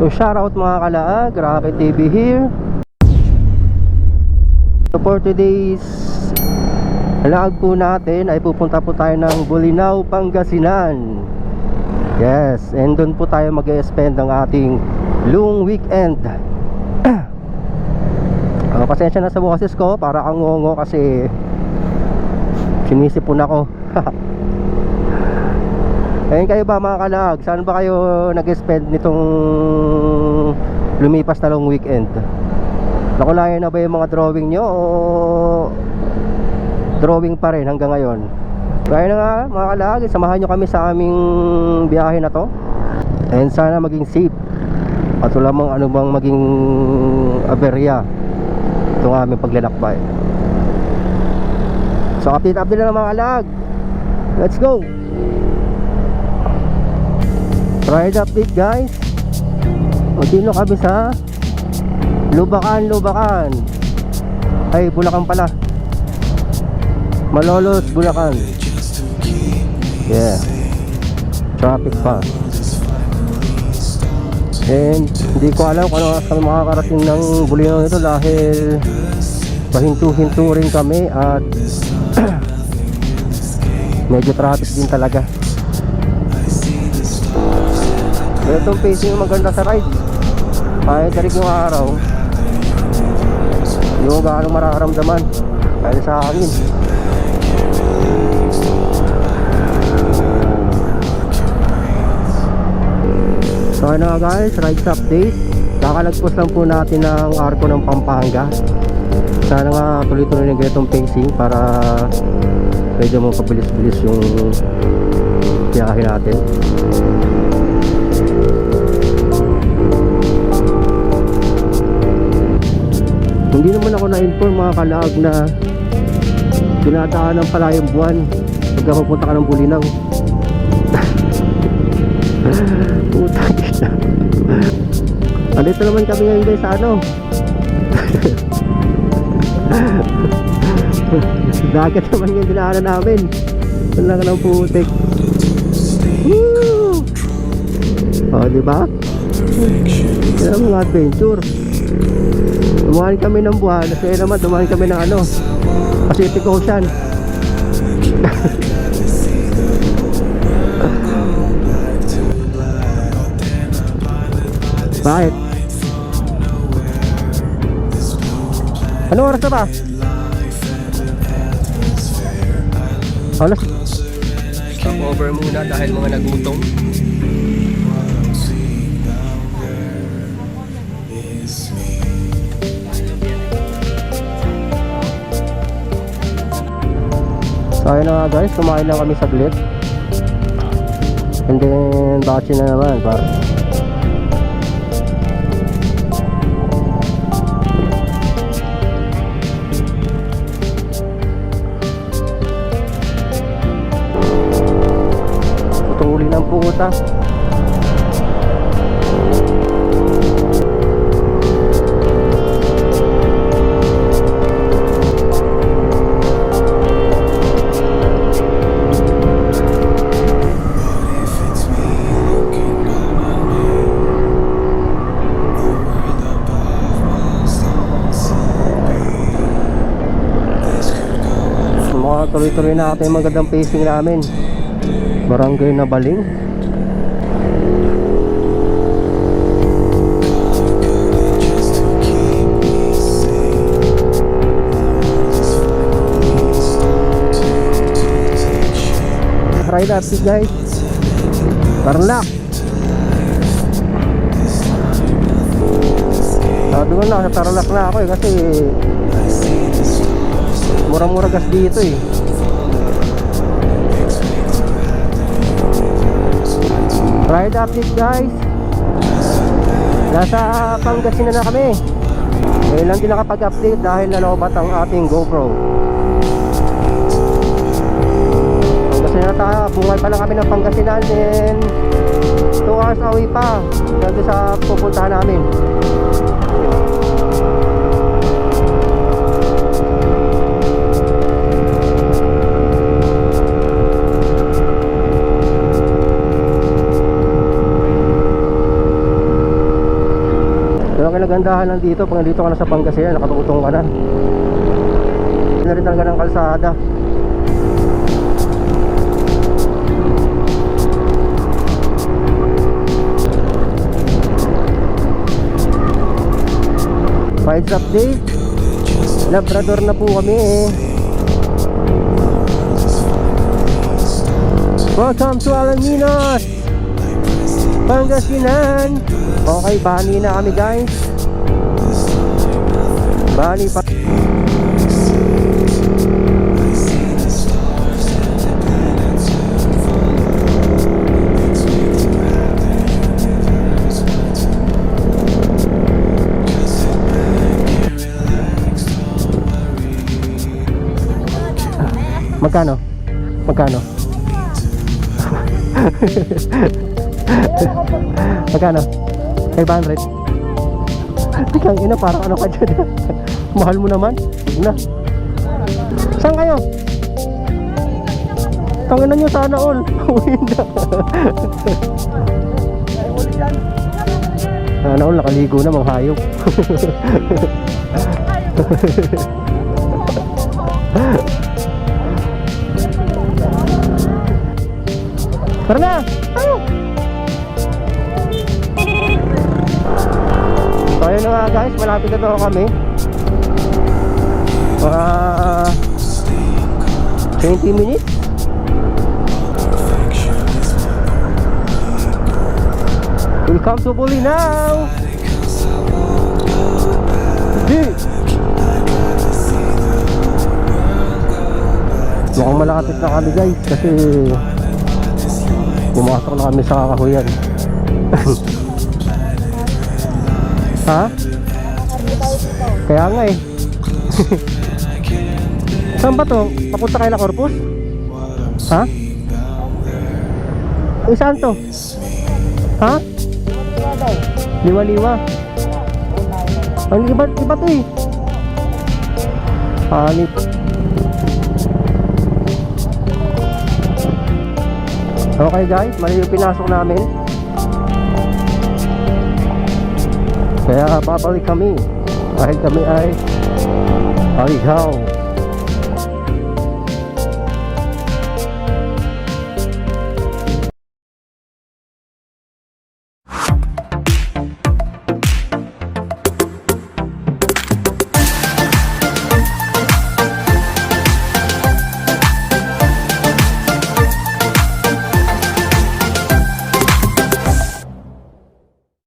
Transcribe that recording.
So shoutout mga kalaag, Rocket TV here. So for today's vlog po natin ay pupunta po tayo ng Bolinao, Pangasinan. Yes, and doon po tayo mag-spend ang ating long weekend. Pasensya na sa boses ko, para kang ngongo kasi sinisipon ako. Ayun, kayo ba mga kalag, saan ba kayo nag-spend nitong lumipas na long weekend? Nakulayan na ba yung mga drawing nyo o drawing pa rin hanggang ngayon? Kaya na nga mga kalag, samahan nyo kami sa aming biyahe na to. And sana maging safe at wala mang ano bang maging aberya itong aming paglalakbay. So update na mga kalag. Let's go! Ride update guys. Magtino kami sa Lubacan. Ay, Bulacan pala. Malolos, Bulacan. Yeah. Traffic pa. And hindi ko alam kung ano kami makakarating ng Bolinao nito dahil pahinto-hinto rin kami at medyo traffic din talaga. Itong pacing yung maganda sa ride. Kahit tarik yung araw, hindi mo gaano mararamdaman dahil sa hangin. So ano nga guys, rides update. Kakalagpos lang po natin ng arko ng Pampanga. Sana nga tuloy-tuloy ng ganitong pacing para medyo mapabilis-bilis yung biyahe natin. Hindi naman ako na-inform mga kalaag na dinadaanan pala yung buwan pagka pupunta ka ng Bolinao. Putang ina. Andito naman kami ngayon guys sa ano dagat naman yung dinaanan namin. Saan lang ng putik. Woo! O diba? Yan ang mga adventure. Dumaan kami ng buwan, kasi naman dumaan kami ng ano, Pacific Ocean. Bakit? Ano oras na ba? Alas. Stop over muna dahil mga nagutom. So ayun na nga guys, kumain lang kami saglit. And then bachi na naman para putuli ng puta. Tuloy-tuloy na ito yung magandang pacing namin. Barangay na Baling. Ride update guys. Tarlac. Sabi ko na, sa Tarlac na ako kasi murang-mura gas dito eh. Ride update guys. Nasa Pangasinan na kami. Ngayon lang din nakapag-update dahil nalobat ang ating GoPro. Pangasinan na tayo. Bungay pa lang kami ng Pangasinan. Then 2 hours away pa dito sa pupuntahan namin. Pero ang kinagandahan lang dito, pag nandito ka na sa Pangasinan, nakatutong ka na. Hindi na rin talaga ng kalsada. Rides update. Labrador na po kami eh. Welcome to Alaminos, Pangasinan. Okay, bani na kami guys. Bani pa. Magkano? Magkano? Magkano? 500. Tikang ina, parang ano ka dyan. Mahal mo naman. Huwag na. Saan kayo? Tanginan nyo, sana all. Uwi na. Sana all, nakaligo na mga hayop. Tara na! Tayo! So ayun na nga guys, malapit na to kami. 20 minutes. Welcome to Bolinao! Mukhang malapit na kami guys kasi pumasok na kami sa kakahuyan. Ha? Kaya nga eh. Saan ba to? Papunta kayo na Corpus? Ha? Eh saan to? Ha? Liwa-liwa. Ang iba to eh. Hanip. Okay guys, mali yung pinasok namin. Kaya babalik kami dahil kami ay aligaw.